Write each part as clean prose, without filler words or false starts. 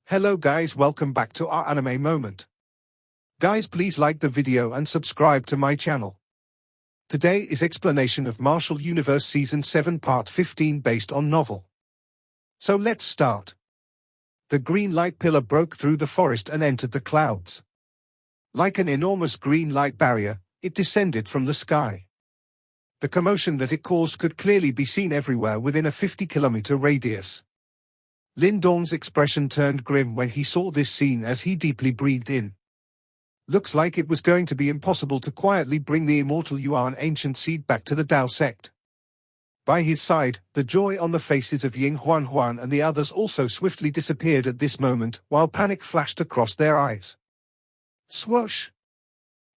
Hello guys, welcome back to our anime moment. Guys, please like the video and subscribe to my channel. Today is explanation of Martial Universe Season 7 Part 15 based on novel. So let's start. The green light pillar broke through the forest and entered the clouds. Like an enormous green light barrier, it descended from the sky. The commotion that it caused could clearly be seen everywhere within a 50-kilometer radius. Lin Dong's expression turned grim when he saw this scene as he deeply breathed in. Looks like it was going to be impossible to quietly bring the immortal Yuan ancient seed back to the Dao sect. By his side, the joy on the faces of Ying Huan and the others also swiftly disappeared at this moment, while panic flashed across their eyes. Swoosh!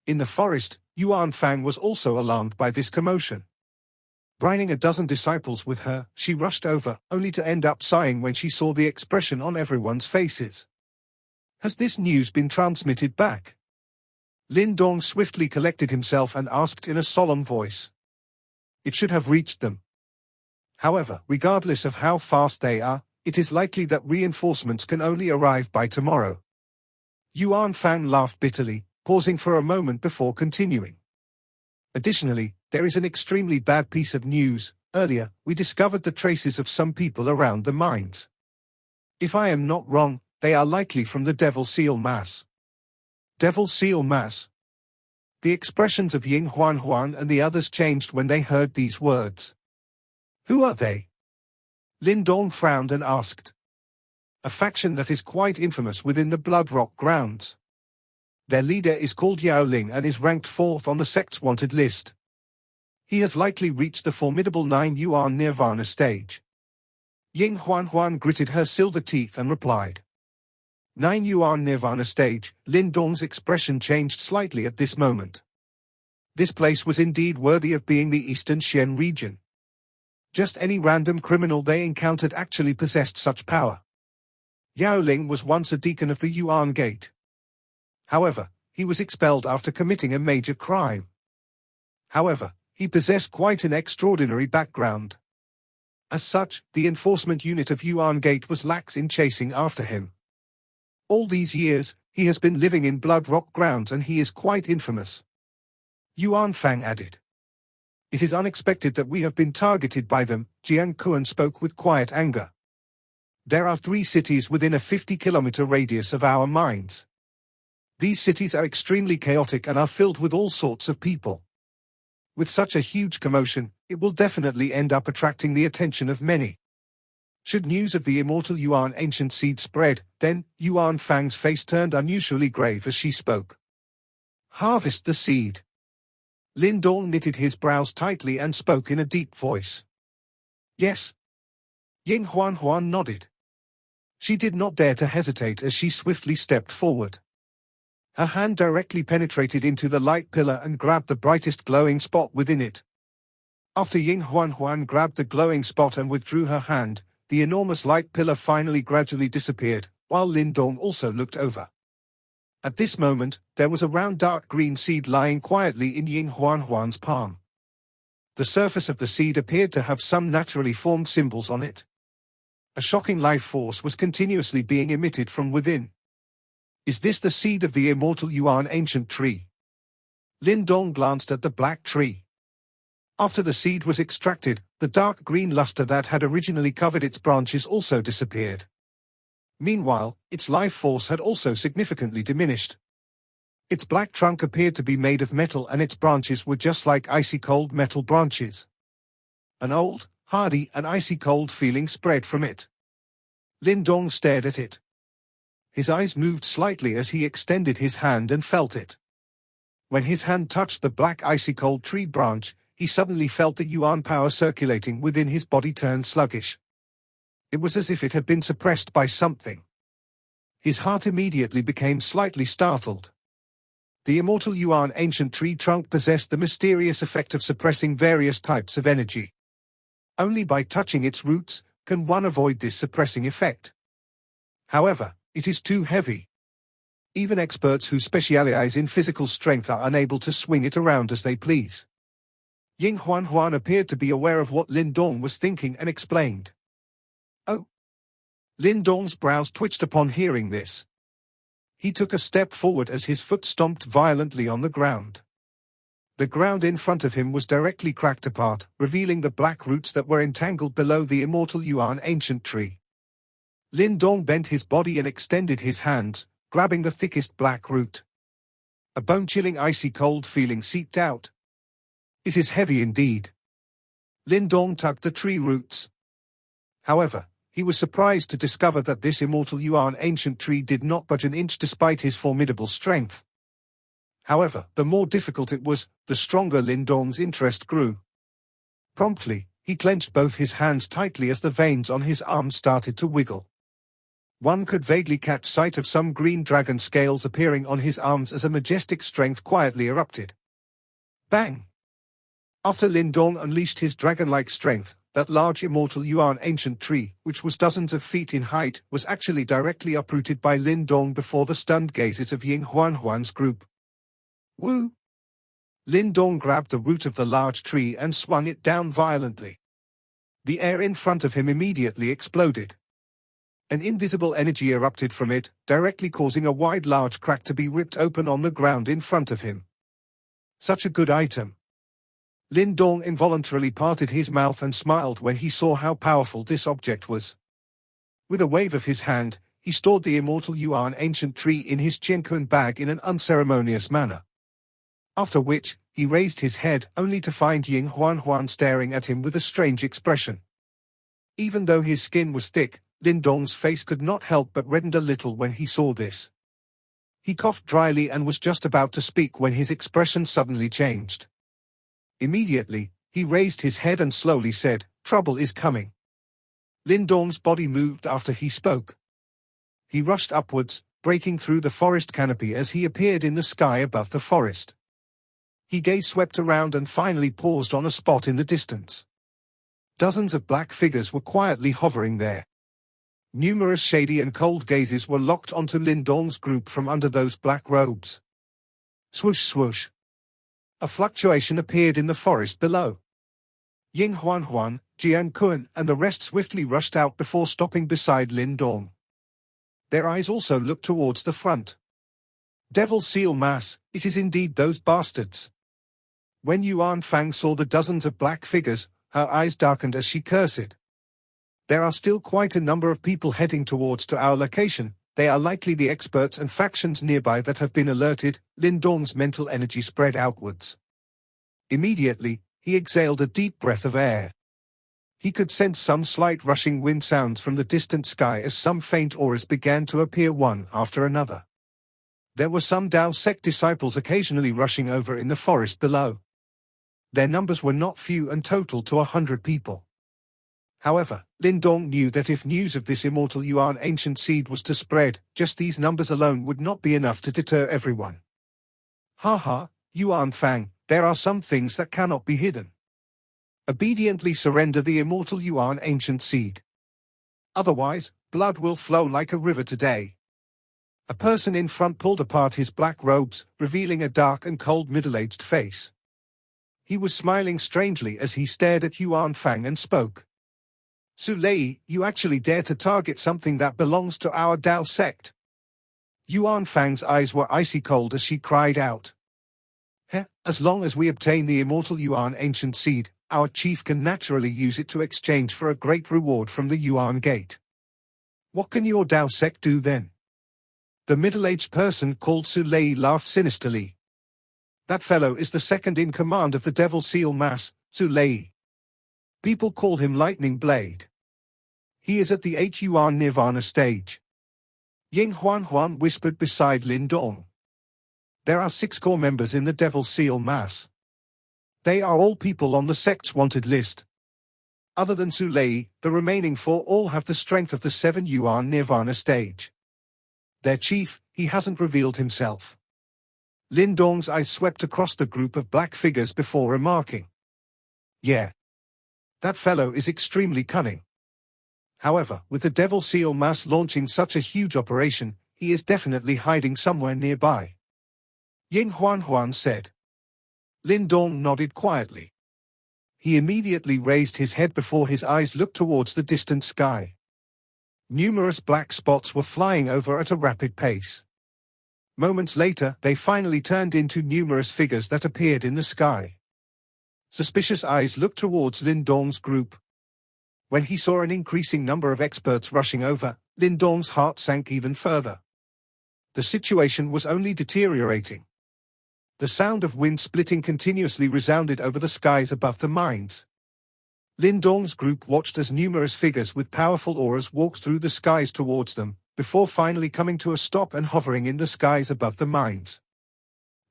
In the forest, Yuan Fang was also alarmed by this commotion. Bringing a dozen disciples with her, she rushed over, only to end up sighing when she saw the expression on everyone's faces. Has this news been transmitted back? Lin Dong swiftly collected himself and asked in a solemn voice. It should have reached them. However, regardless of how fast they are, it is likely that reinforcements can only arrive by tomorrow. Yuan Fang laughed bitterly, pausing for a moment before continuing. Additionally, there is an extremely bad piece of news. Earlier, we discovered the traces of some people around the mines. If I am not wrong, they are likely from the Devil Seal Mass. Devil Seal Mass? The expressions of Ying Huan and the others changed when they heard these words. Who are they? Lin Dong frowned and asked. A faction that is quite infamous within the Blood Rock grounds. Their leader is called Yao Ling and is ranked 4th on the sect's wanted list. He has likely reached the formidable 9 Yuan Nirvana stage. Ying Huan gritted her silver teeth and replied. 9 Yuan Nirvana stage. Lin Dong's expression changed slightly at this moment. This place was indeed worthy of being the Eastern Xian region. Just any random criminal they encountered actually possessed such power. Yao Ling was once a deacon of the Yuan Gate. However, he was expelled after committing a major crime. However, he possessed quite an extraordinary background. As such, the enforcement unit of Yuan Gate was lax in chasing after him. All these years, he has been living in Blood Rock grounds and he is quite infamous. Yuan Fang added. It is unexpected that we have been targeted by them, Jiang Kuan spoke with quiet anger. There are 3 cities within a 50-kilometer radius of our mines. These cities are extremely chaotic and are filled with all sorts of people. With such a huge commotion, it will definitely end up attracting the attention of many. Should news of the immortal Yuan ancient seed spread, then, Yuan Fang's face turned unusually grave as she spoke. Harvest the seed. Lin Dong knitted his brows tightly and spoke in a deep voice. Yes. Ying Huan nodded. She did not dare to hesitate as she swiftly stepped forward. Her hand directly penetrated into the light pillar and grabbed the brightest glowing spot within it. After Ying Huan grabbed the glowing spot and withdrew her hand, the enormous light pillar finally gradually disappeared, while Lin Dong also looked over. At this moment, there was a round dark green seed lying quietly in Ying Huan's palm. The surface of the seed appeared to have some naturally formed symbols on it. A shocking life force was continuously being emitted from within. Is this the seed of the immortal Yuan ancient tree? Lin Dong glanced at the black tree. After the seed was extracted, the dark green luster that had originally covered its branches also disappeared. Meanwhile, its life force had also significantly diminished. Its black trunk appeared to be made of metal and its branches were just like icy cold metal branches. An old, hardy and icy cold feeling spread from it. Lin Dong stared at it. His eyes moved slightly as he extended his hand and felt it. When his hand touched the black icy cold tree branch, he suddenly felt the Yuan power circulating within his body turn sluggish. It was as if it had been suppressed by something. His heart immediately became slightly startled. The immortal Yuan ancient tree trunk possessed the mysterious effect of suppressing various types of energy. Only by touching its roots can one avoid this suppressing effect. However, it is too heavy. Even experts who specialize in physical strength are unable to swing it around as they please. Ying Huan appeared to be aware of what Lin Dong was thinking and explained. Oh. Lin Dong's brows twitched upon hearing this. He took a step forward as his foot stomped violently on the ground. The ground in front of him was directly cracked apart, revealing the black roots that were entangled below the immortal Yuan ancient tree. Lin Dong bent his body and extended his hands, grabbing the thickest black root. A bone-chilling icy cold feeling seeped out. It is heavy indeed. Lin Dong tugged the tree roots. However, he was surprised to discover that this immortal Yuan ancient tree did not budge an inch despite his formidable strength. However, the more difficult it was, the stronger Lin Dong's interest grew. Promptly, he clenched both his hands tightly as the veins on his arms started to wiggle. One could vaguely catch sight of some green dragon scales appearing on his arms as a majestic strength quietly erupted. Bang! After Lin Dong unleashed his dragon-like strength, that large immortal Yuan ancient tree, which was dozens of feet in height, was actually directly uprooted by Lin Dong before the stunned gazes of Ying Huan's group. Woo! Lin Dong grabbed the root of the large tree and swung it down violently. The air in front of him immediately exploded. An invisible energy erupted from it, directly causing a wide large crack to be ripped open on the ground in front of him. Such a good item. Lin Dong involuntarily parted his mouth and smiled when he saw how powerful this object was. With a wave of his hand, he stored the immortal Yuan ancient tree in his Qiankun bag in an unceremonious manner. After which, he raised his head only to find Ying Huan staring at him with a strange expression. Even though his skin was thick, Lin Dong's face could not help but redden a little when he saw this. He coughed dryly and was just about to speak when his expression suddenly changed. Immediately, he raised his head and slowly said, "Trouble is coming." Lin Dong's body moved after he spoke. He rushed upwards, breaking through the forest canopy as he appeared in the sky above the forest. He gaze swept around and finally paused on a spot in the distance. Dozens of black figures were quietly hovering there. Numerous shady and cold gazes were locked onto Lin Dong's group from under those black robes. Swoosh swoosh. A fluctuation appeared in the forest below. Ying Huan, Jian Kun, and the rest swiftly rushed out before stopping beside Lin Dong. Their eyes also looked towards the front. Devil seal mass, it is indeed those bastards. When Yuan Fang saw the dozens of black figures, her eyes darkened as she cursed. There are still quite a number of people heading towards to our location. They are likely the experts and factions nearby that have been alerted. Lin Dong's mental energy spread outwards. Immediately, he exhaled a deep breath of air. He could sense some slight rushing wind sounds from the distant sky as some faint auras began to appear one after another. There were some Dao sect disciples occasionally rushing over in the forest below. Their numbers were not few and totaled to 100 people. However, Lin Dong knew that if news of this immortal Yuan ancient seed was to spread, just these numbers alone would not be enough to deter everyone. Ha ha, Yuan Fang, there are some things that cannot be hidden. Obediently surrender the immortal Yuan ancient seed. Otherwise, blood will flow like a river today. A person in front pulled apart his black robes, revealing a dark and cold middle-aged face. He was smiling strangely as he stared at Yuan Fang and spoke. "Su Lei, you actually dare to target something that belongs to our Dao sect?" Yuan Fang's eyes were icy cold as she cried out. As long as we obtain the immortal Yuan ancient seed, our chief can naturally use it to exchange for a great reward from the Yuan Gate. What can your Dao sect do then? The middle-aged person called Su Lei laughed sinisterly. That fellow is the second in command of the Devil Seal Mass, Su Lei. People call him Lightning Blade. He is at the 8 Yuan Nirvana stage. Ying Huan whispered beside Lin Dong. There are 6 core members in the Devil Seal Mass. They are all people on the sect's wanted list. Other than Su Lei, the remaining 4 all have the strength of the 7 Yuan Nirvana stage. Their chief, he hasn't revealed himself. Lin Dong's eyes swept across the group of black figures before remarking. Yeah. That fellow is extremely cunning. However, with the Devil Seal Mass launching such a huge operation, he is definitely hiding somewhere nearby. Ying Huan said. Lin Dong nodded quietly. He immediately raised his head before his eyes looked towards the distant sky. Numerous black spots were flying over at a rapid pace. Moments later, they finally turned into numerous figures that appeared in the sky. Suspicious eyes looked towards Lin Dong's group. When he saw an increasing number of experts rushing over, Lin Dong's heart sank even further. The situation was only deteriorating. The sound of wind splitting continuously resounded over the skies above the mines. Lin Dong's group watched as numerous figures with powerful auras walked through the skies towards them, before finally coming to a stop and hovering in the skies above the mines.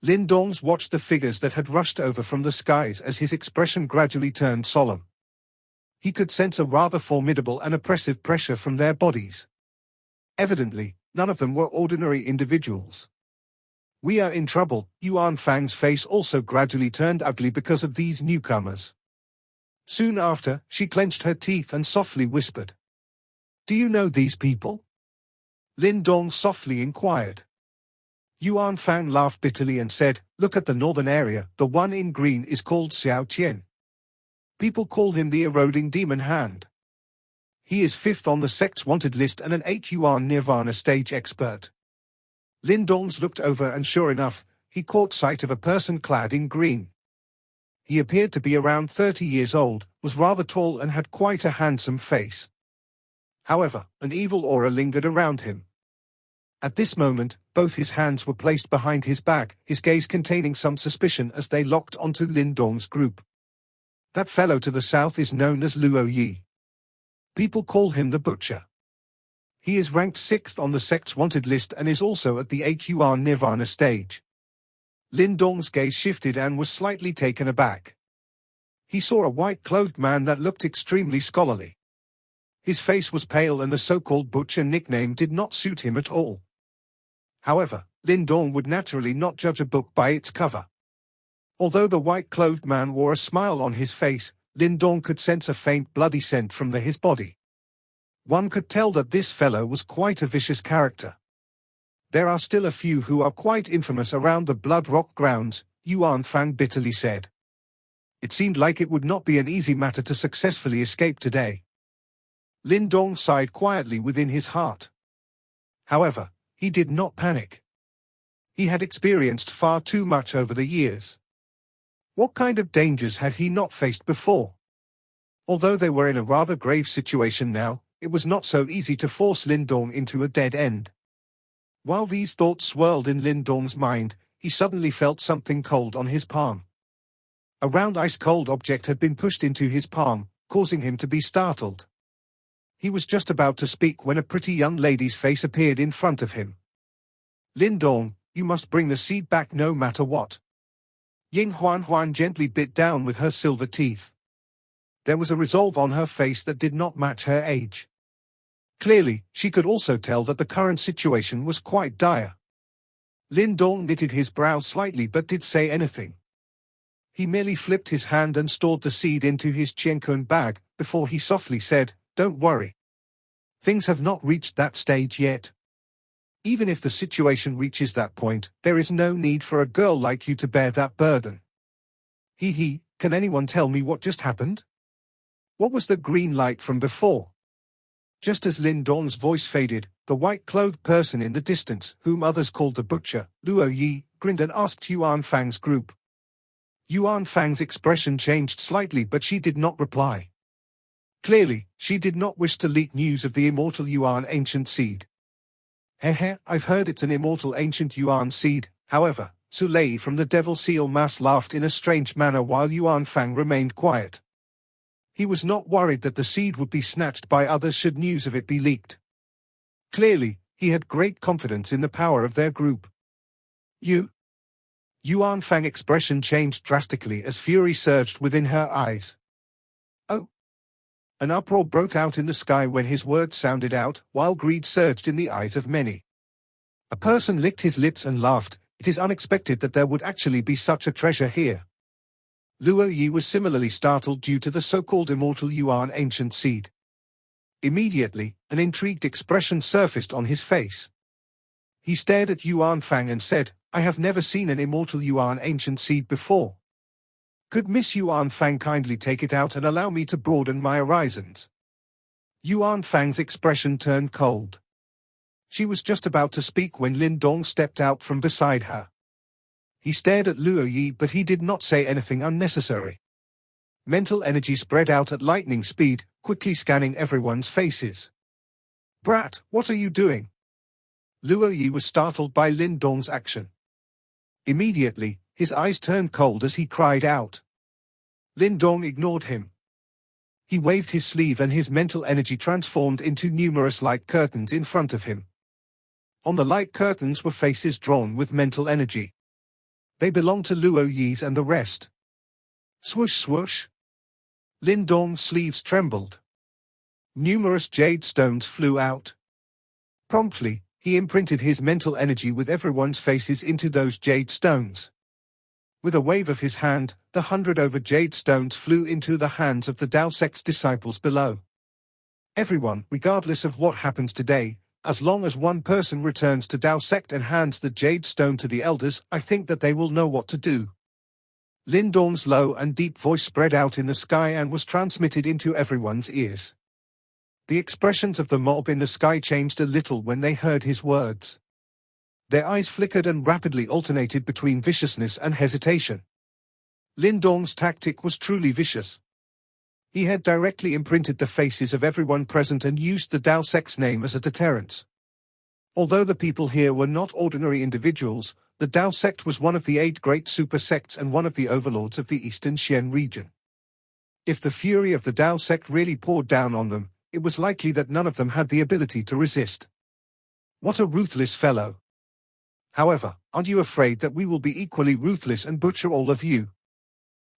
Lin Dong's watched the figures that had rushed over from the skies as his expression gradually turned solemn. He could sense a rather formidable and oppressive pressure from their bodies. Evidently, none of them were ordinary individuals. "We are in trouble." Yuan Fang's face also gradually turned ugly because of these newcomers. Soon after, she clenched her teeth and softly whispered, "Do you know these people?" Lin Dong softly inquired. Yuan Fang laughed bitterly and said, "Look at the northern area, the one in green is called Xiao Qian. People call him the eroding demon hand. He is 5th on the sect's wanted list and an 8 yuan nirvana stage expert." Lin Dong's looked over and sure enough, he caught sight of a person clad in green. He appeared to be around 30 years old, was rather tall and had quite a handsome face. However, an evil aura lingered around him. At this moment, both his hands were placed behind his back, his gaze containing some suspicion as they locked onto Lin Dong's group. "That fellow to the south is known as Luo Yi. People call him the Butcher. He is ranked 6th on the sect's wanted list and is also at the 8 yuan nirvana stage." Lin Dong's gaze shifted and was slightly taken aback. He saw a white-clothed man that looked extremely scholarly. His face was pale and the so-called Butcher nickname did not suit him at all. However, Lin Dong would naturally not judge a book by its cover. Although the white-clothed man wore a smile on his face, Lin Dong could sense a faint bloody scent from his body. One could tell that this fellow was quite a vicious character. "There are still a few who are quite infamous around the Blood Rock grounds," Yuan Fang bitterly said. It seemed like it would not be an easy matter to successfully escape today. Lin Dong sighed quietly within his heart. However, he did not panic. He had experienced far too much over the years. What kind of dangers had he not faced before? Although they were in a rather grave situation now, it was not so easy to force Lin Dong into a dead end. While these thoughts swirled in Lin Dong's mind, he suddenly felt something cold on his palm. A round ice-cold object had been pushed into his palm, causing him to be startled. He was just about to speak when a pretty young lady's face appeared in front of him. "Lin Dong, you must bring the seed back no matter what." Ying Huan gently bit down with her silver teeth. There was a resolve on her face that did not match her age. Clearly, she could also tell that the current situation was quite dire. Lin Dong knitted his brows slightly but did say anything. He merely flipped his hand and stored the seed into his Qiankun bag, before he softly said, "Don't worry. Things have not reached that stage yet. Even if the situation reaches that point, there is no need for a girl like you to bear that burden." He, can anyone tell me what just happened? What was the green light from before? Just as Lin Dong's voice faded, the white-clothed person in the distance, whom others called the Butcher, Luo Yi, grinned and asked Yuan Fang's group. Yuan Fang's expression changed slightly but she did not reply. Clearly, she did not wish to leak news of the immortal Yuan ancient seed. "Hehe, I've heard it's an immortal ancient Yuan seed." However, Su Lei from the Devil Seal Mass laughed in a strange manner while Yuan Fang remained quiet. He was not worried that the seed would be snatched by others should news of it be leaked. Clearly, he had great confidence in the power of their group. Yuan Fang's expression changed drastically as fury surged within her eyes. "Oh!" An uproar broke out in the sky when his words sounded out, while greed surged in the eyes of many. A person licked his lips and laughed. "It is unexpected that there would actually be such a treasure here." Luo Yi was similarly startled due to the so-called immortal Yuan ancient seed. Immediately, an intrigued expression surfaced on his face. He stared at Yuan Fang and said, "I have never seen an immortal Yuan ancient seed before. Could Miss Yuan Fang kindly take it out and allow me to broaden my horizons?" Yuan Fang's expression turned cold. She was just about to speak when Lin Dong stepped out from beside her. He stared at Luo Yi, but he did not say anything unnecessary. Mental energy spread out at lightning speed, quickly scanning everyone's faces. "Brat, what are you doing?" Luo Yi was startled by Lin Dong's action. Immediately, his eyes turned cold as he cried out. Lin Dong ignored him. He waved his sleeve and his mental energy transformed into numerous light curtains in front of him. On the light curtains were faces drawn with mental energy. They belonged to Luo Yi's and the rest. Swoosh swoosh. Lin Dong's sleeves trembled. Numerous jade stones flew out. Promptly, he imprinted his mental energy with everyone's faces into those jade stones. With a wave of his hand, the 100 over jade stones flew into the hands of the Dao sect's disciples below. Everyone, regardless of what happens today, as long as one person returns to Dao sect and hands the jade stone to the elders, I think that they will know what to do. Lin Dong's low and deep voice spread out in the sky and was transmitted into everyone's ears. The expressions of the mob in the sky changed a little when they heard his words. Their eyes flickered and rapidly alternated between viciousness and hesitation. Lin Dong's tactic was truly vicious. He had directly imprinted the faces of everyone present and used the Dao sect's name as a deterrence. Although the people here were not ordinary individuals, the Dao sect was one of the 8 great super sects and one of the overlords of the Eastern Xian region. If the fury of the Dao sect really poured down on them, it was likely that none of them had the ability to resist. What a ruthless fellow! However, aren't you afraid that we will be equally ruthless and butcher all of you?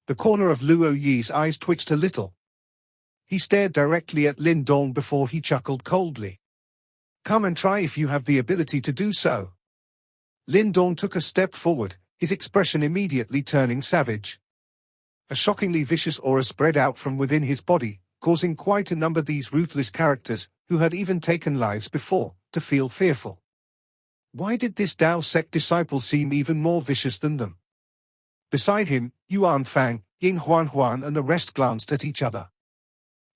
The corner of Luo Yi's eyes twitched a little. He stared directly at Lin Dong before he chuckled coldly. Come and try if you have the ability to do so. Lin Dong took a step forward, his expression immediately turning savage. A shockingly vicious aura spread out from within his body, causing quite a number of these ruthless characters, who had even taken lives before, to feel fearful. Why did this Dao sect disciple seem even more vicious than them? Beside him, Yuan Fang, Ying Huan and the rest glanced at each other.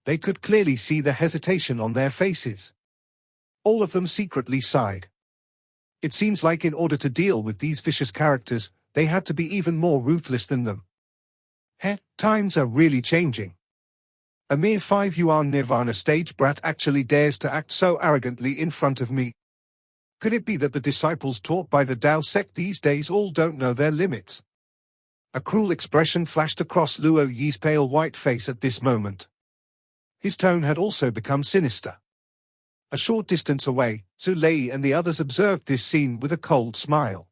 They could clearly see the hesitation on their faces. All of them secretly sighed. It seems like in order to deal with these vicious characters, they had to be even more ruthless than them. Times are really changing. A mere 5 yuan Nirvana stage brat actually dares to act so arrogantly in front of me. Could it be that the disciples taught by the Dao sect these days all don't know their limits? A cruel expression flashed across Luo Yi's pale white face at this moment. His tone had also become sinister. A short distance away, Su Lei and the others observed this scene with a cold smile.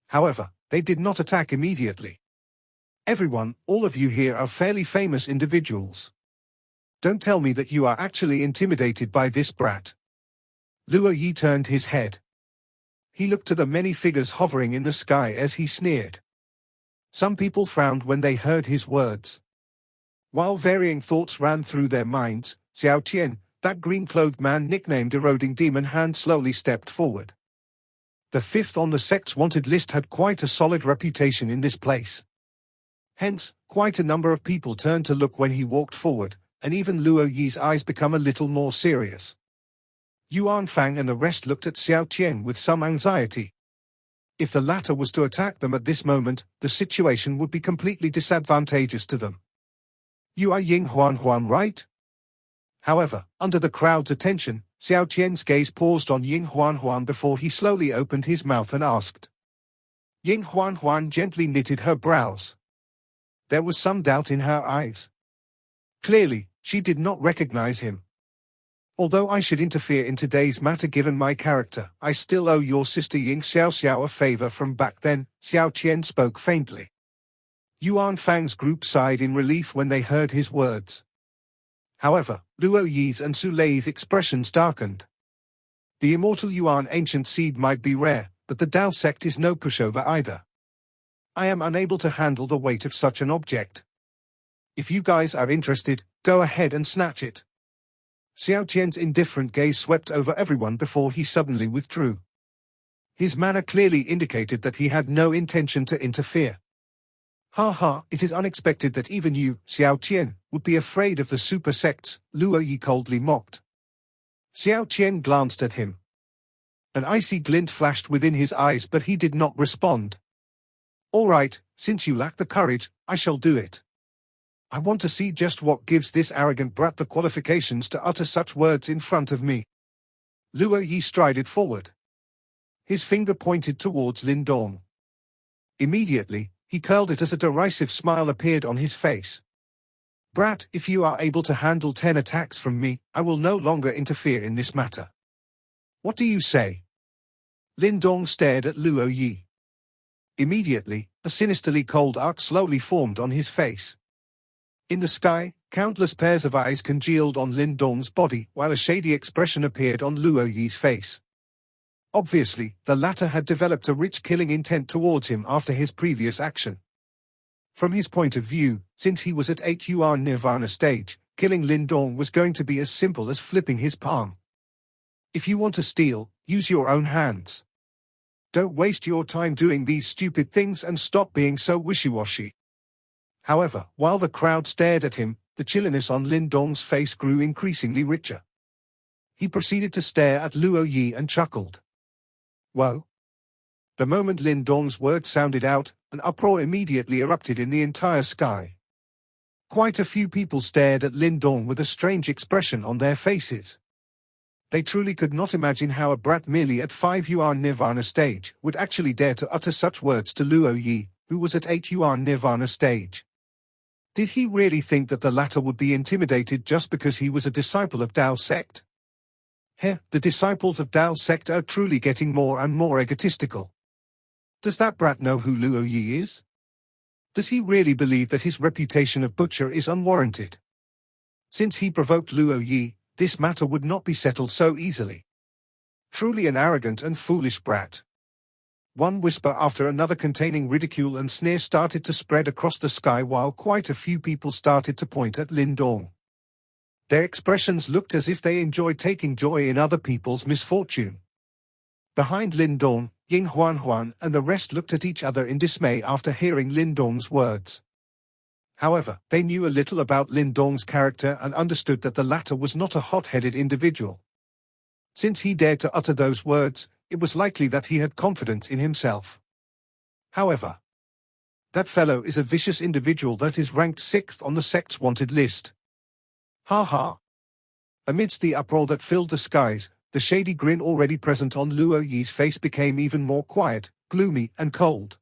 However, they did not attack immediately. Everyone, all of you here are fairly famous individuals. Don't tell me that you are actually intimidated by this brat. Luo Yi turned his head. He looked to the many figures hovering in the sky as he sneered. Some people frowned when they heard his words. While varying thoughts ran through their minds, Xiao Qian, that green-clothed man nicknamed Eroding Demon Hand, slowly stepped forward. The 5th on the sect's wanted list had quite a solid reputation in this place. Hence, quite a number of people turned to look when he walked forward, and even Luo Yi's eyes became a little more serious. Yuan Fang and the rest looked at Xiao Qian with some anxiety. If the latter was to attack them at this moment, the situation would be completely disadvantageous to them. You are Ying Huan, right? However, under the crowd's attention, Xiao Qian's gaze paused on Ying Huan before he slowly opened his mouth and asked. Ying Huan gently knitted her brows. There was some doubt in her eyes. Clearly, she did not recognize him. Although I should interfere in today's matter given my character, I still owe your sister Ying Xiao a favor from back then, Xiao Qian spoke faintly. Yuan Fang's group sighed in relief when they heard his words. However, Luo Yi's and Su Lei's expressions darkened. The immortal Yuan ancient seed might be rare, but the Dao sect is no pushover either. I am unable to handle the weight of such an object. If you guys are interested, go ahead and snatch it. Xiao Qian's indifferent gaze swept over everyone before he suddenly withdrew. His manner clearly indicated that he had no intention to interfere. Ha ha, it is unexpected that even you, Xiao Qian, would be afraid of the super sects, Luo Yi coldly mocked. Xiao Qian glanced at him. An icy glint flashed within his eyes, but he did not respond. All right, since you lack the courage, I shall do it. I want to see just what gives this arrogant brat the qualifications to utter such words in front of me. Luo Yi strided forward. His finger pointed towards Lin Dong. Immediately, he curled it as a derisive smile appeared on his face. Brat, if you are able to handle 10 attacks from me, I will no longer interfere in this matter. What do you say? Lin Dong stared at Luo Yi. Immediately, a sinisterly cold arc slowly formed on his face. In the sky, countless pairs of eyes congealed on Lin Dong's body, while a shady expression appeared on Luo Yi's face. Obviously, the latter had developed a rich killing intent towards him after his previous action. From his point of view, since he was at 8 Yuan Nirvana stage, killing Lin Dong was going to be as simple as flipping his palm. If you want to steal, use your own hands. Don't waste your time doing these stupid things and stop being so wishy-washy. However, while the crowd stared at him, the chilliness on Lin Dong's face grew increasingly richer. He proceeded to stare at Luo Yi and chuckled. Whoa! The moment Lin Dong's words sounded out, an uproar immediately erupted in the entire sky. Quite a few people stared at Lin Dong with a strange expression on their faces. They truly could not imagine how a brat merely at 5 Yuan Nirvana stage would actually dare to utter such words to Luo Yi, who was at 8 Yuan Nirvana stage. Did he really think that the latter would be intimidated just because he was a disciple of Dao sect? The disciples of Dao sect are truly getting more and more egotistical. Does that brat know who Luo Yi is? Does he really believe that his reputation of butcher is unwarranted? Since he provoked Luo Yi, this matter would not be settled so easily. Truly an arrogant and foolish brat. One whisper after another containing ridicule and sneer started to spread across the sky, while quite a few people started to point at Lin Dong. Their expressions looked as if they enjoyed taking joy in other people's misfortune. Behind Lin Dong, Ying Huan and the rest looked at each other in dismay after hearing Lin Dong's words. However, they knew a little about Lin Dong's character and understood that the latter was not a hot-headed individual. Since he dared to utter those words, it was likely that he had confidence in himself. However, that fellow is a vicious individual that is ranked 6th on the sect's wanted list. Ha ha! Amidst the uproar that filled the skies, the shady grin already present on Luo Yi's face became even more quiet, gloomy, and cold.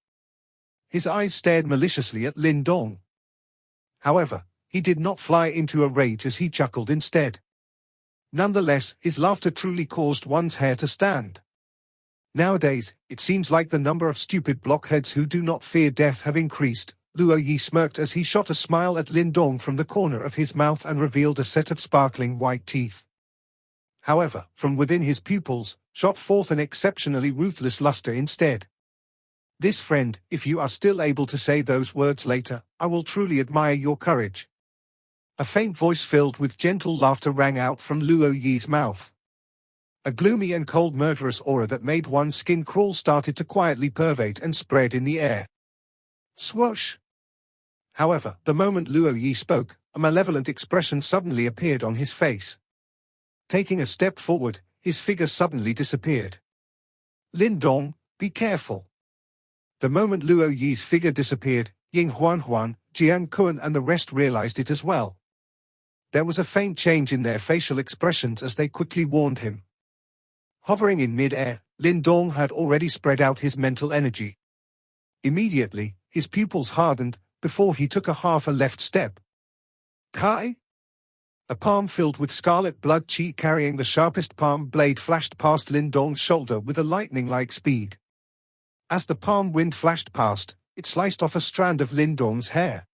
His eyes stared maliciously at Lin Dong. However, he did not fly into a rage as he chuckled instead. Nonetheless, his laughter truly caused one's hair to stand. Nowadays, it seems like the number of stupid blockheads who do not fear death have increased. Luo Yi smirked as he shot a smile at Lin Dong from the corner of his mouth and revealed a set of sparkling white teeth. However, from within his pupils, shot forth an exceptionally ruthless luster instead. This friend, if you are still able to say those words later, I will truly admire your courage. A faint voice filled with gentle laughter rang out from Luo Yi's mouth. A gloomy and cold murderous aura that made one's skin crawl started to quietly pervade and spread in the air. Swoosh! However, the moment Luo Yi spoke, a malevolent expression suddenly appeared on his face. Taking a step forward, his figure suddenly disappeared. Lin Dong, be careful. The moment Luo Yi's figure disappeared, Ying Huan, Jian Kuan and the rest realized it as well. There was a faint change in their facial expressions as they quickly warned him. Hovering in mid-air, Lin Dong had already spread out his mental energy. Immediately, his pupils hardened, before he took a left step. Kai? A palm filled with scarlet blood chi carrying the sharpest palm blade flashed past Lin Dong's shoulder with a lightning-like speed. As the palm wind flashed past, it sliced off a strand of Lin Dong's hair.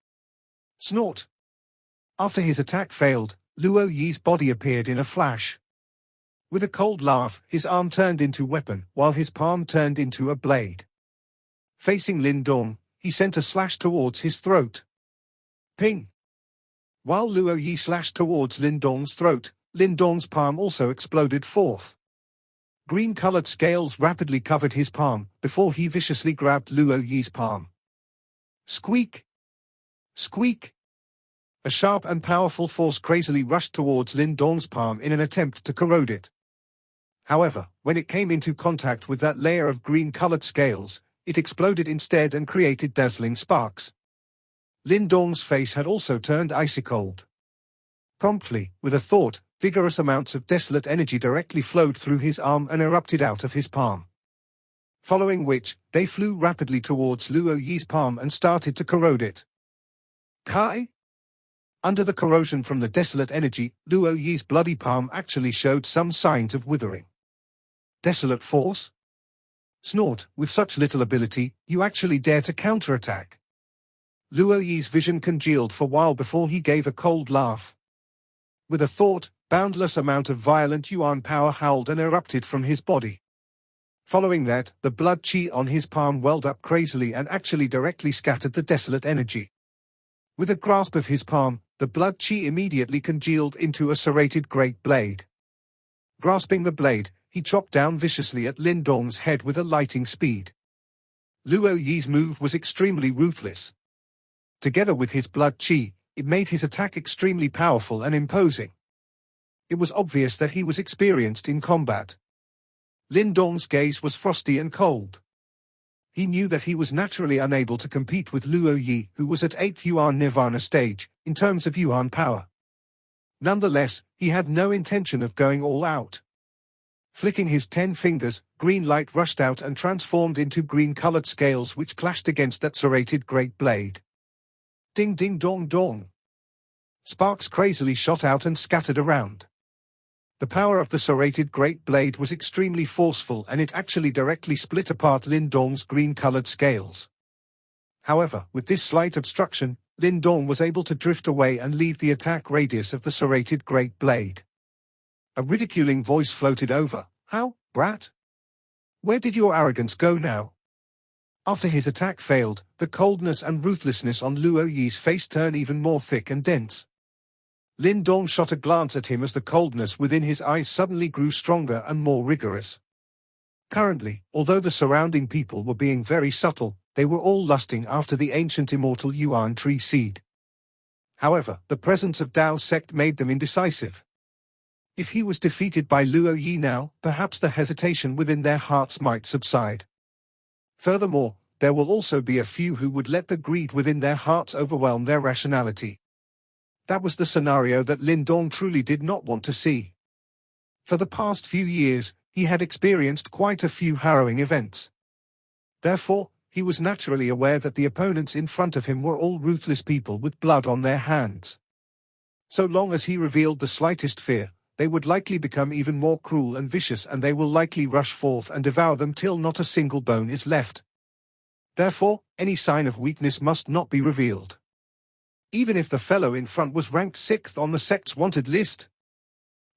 Snort! After his attack failed, Luo Yi's body appeared in a flash. With a cold laugh, his arm turned into weapon, while his palm turned into a blade. Facing Lin Dong, he sent a slash towards his throat. Ping! While Luo Yi slashed towards Lin Dong's throat, Lin Dong's palm also exploded forth. Green-colored scales rapidly covered his palm, before he viciously grabbed Luo Yi's palm. Squeak! Squeak! A sharp and powerful force crazily rushed towards Lin Dong's palm in an attempt to corrode it. However, when it came into contact with that layer of green-colored scales, it exploded instead and created dazzling sparks. Lin Dong's face had also turned icy cold. Promptly, with a thought, vigorous amounts of desolate energy directly flowed through his arm and erupted out of his palm. Following which, they flew rapidly towards Luo Yi's palm and started to corrode it. Kai? Under the corrosion from the desolate energy, Luo Yi's bloody palm actually showed some signs of withering. Desolate force? Snort, with such little ability, you actually dare to counterattack. Luo Yi's vision congealed for a while before he gave a cold laugh. With a thought, boundless amount of violent yuan power howled and erupted from his body. Following that, the blood chi on his palm welled up crazily and actually directly scattered the desolate energy. With a grasp of his palm, the blood chi immediately congealed into a serrated great blade. Grasping the blade, he chopped down viciously at Lin Dong's head with a lightning speed. Luo Yi's move was extremely ruthless. Together with his blood chi, it made his attack extremely powerful and imposing. It was obvious that he was experienced in combat. Lin Dong's gaze was frosty and cold. He knew that he was naturally unable to compete with Luo Yi, who was at 8th Yuan Nirvana stage, in terms of Yuan power. Nonetheless, he had no intention of going all out. Flicking his 10 fingers, green light rushed out and transformed into green-colored scales which clashed against that serrated great blade. Ding ding dong dong. Sparks crazily shot out and scattered around. The power of the serrated great blade was extremely forceful and it actually directly split apart Lin Dong's green-colored scales. However, with this slight obstruction, Lin Dong was able to drift away and leave the attack radius of the serrated great blade. A ridiculing voice floated over. How, brat? Where did your arrogance go now? After his attack failed, the coldness and ruthlessness on Luo Yi's face turned even more thick and dense. Lin Dong shot a glance at him as the coldness within his eyes suddenly grew stronger and more rigorous. Currently, although the surrounding people were being very subtle, they were all lusting after the ancient immortal Yuan tree seed. However, the presence of Dao sect made them indecisive. If he was defeated by Luo Yi now, perhaps the hesitation within their hearts might subside. Furthermore, there will also be a few who would let the greed within their hearts overwhelm their rationality. That was the scenario that Lin Dong truly did not want to see. For the past few years, he had experienced quite a few harrowing events. Therefore, he was naturally aware that the opponents in front of him were all ruthless people with blood on their hands. So long as he revealed the slightest fear, they would likely become even more cruel and vicious and they will likely rush forth and devour them till not a single bone is left. Therefore, any sign of weakness must not be revealed. Even if the fellow in front was ranked 6th on the sect's wanted list.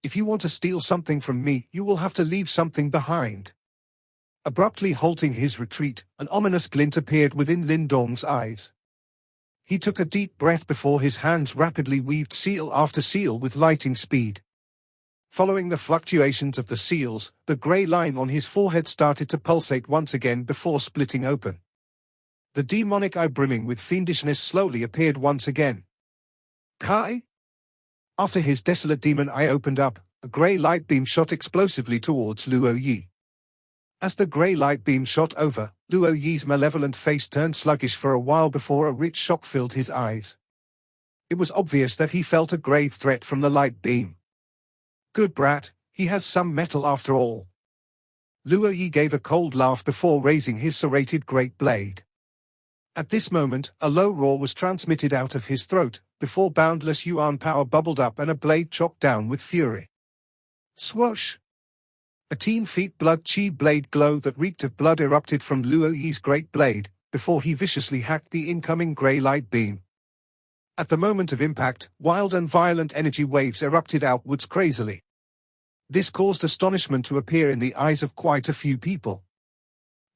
If you want to steal something from me, you will have to leave something behind. Abruptly halting his retreat, an ominous glint appeared within Lin Dong's eyes. He took a deep breath before his hands rapidly weaved seal after seal with lightning speed. Following the fluctuations of the seals, the grey line on his forehead started to pulsate once again before splitting open. The demonic eye brimming with fiendishness slowly appeared once again. Kai? After his desolate demon eye opened up, a grey light beam shot explosively towards Luo Yi. As the grey light beam shot over, Luo Yi's malevolent face turned sluggish for a while before a rich shock filled his eyes. It was obvious that he felt a grave threat from the light beam. Good brat, he has some metal after all. Luo Yi gave a cold laugh before raising his serrated great blade. At this moment, a low roar was transmitted out of his throat, before boundless yuan power bubbled up and a blade chopped down with fury. Swoosh! A 10-feet blood chi blade glow that reeked of blood erupted from Luo Yi's great blade, before he viciously hacked the incoming grey light beam. At the moment of impact, wild and violent energy waves erupted outwards crazily. This caused astonishment to appear in the eyes of quite a few people.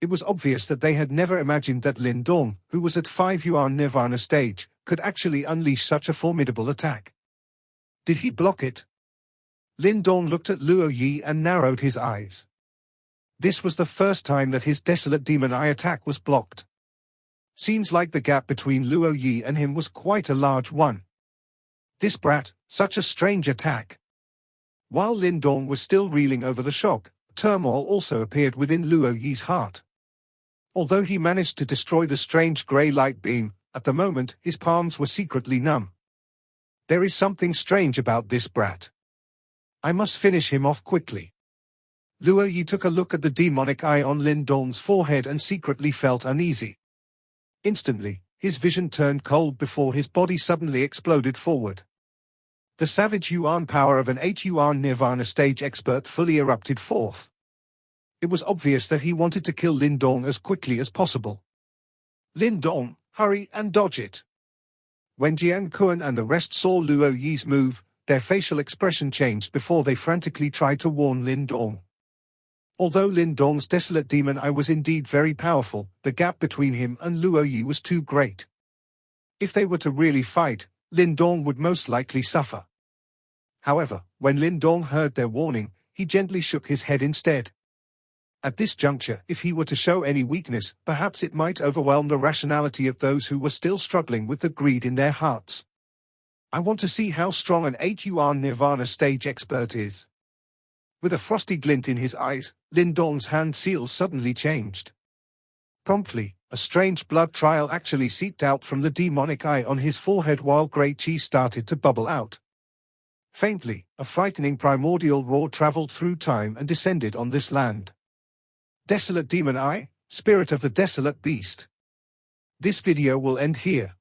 It was obvious that they had never imagined that Lin Dong, who was at 5 Yuan Nirvana stage, could actually unleash such a formidable attack. Did he block it? Lin Dong looked at Luo Yi and narrowed his eyes. This was the first time that his desolate demon eye attack was blocked. Seems like the gap between Luo Yi and him was quite a large one. This brat, such a strange attack. While Lin Dong was still reeling over the shock, turmoil also appeared within Luo Yi's heart. Although he managed to destroy the strange grey light beam, at the moment his palms were secretly numb. There is something strange about this brat. I must finish him off quickly. Luo Yi took a look at the demonic eye on Lin Dong's forehead and secretly felt uneasy. Instantly, his vision turned cold before his body suddenly exploded forward. The savage Yuan power of an 8 Yuan Nirvana stage expert fully erupted forth. It was obvious that he wanted to kill Lin Dong as quickly as possible. Lin Dong, hurry and dodge it. When Jiang Kuan and the rest saw Luo Yi's move, their facial expression changed before they frantically tried to warn Lin Dong. Although Lin Dong's desolate demon eye was indeed very powerful, the gap between him and Luo Yi was too great. If they were to really fight, Lin Dong would most likely suffer. However, when Lin Dong heard their warning, he gently shook his head instead. At this juncture, if he were to show any weakness, perhaps it might overwhelm the rationality of those who were still struggling with the greed in their hearts. I want to see how strong an 8 Yuan Nirvana stage expert is. With a frosty glint in his eyes, Lin Dong's hand seals suddenly changed. Promptly, a strange blood trail actually seeped out from the demonic eye on his forehead while grey chi started to bubble out. Faintly, a frightening primordial roar traveled through time and descended on this land. Desolate demon eye, spirit of the desolate beast. This video will end here.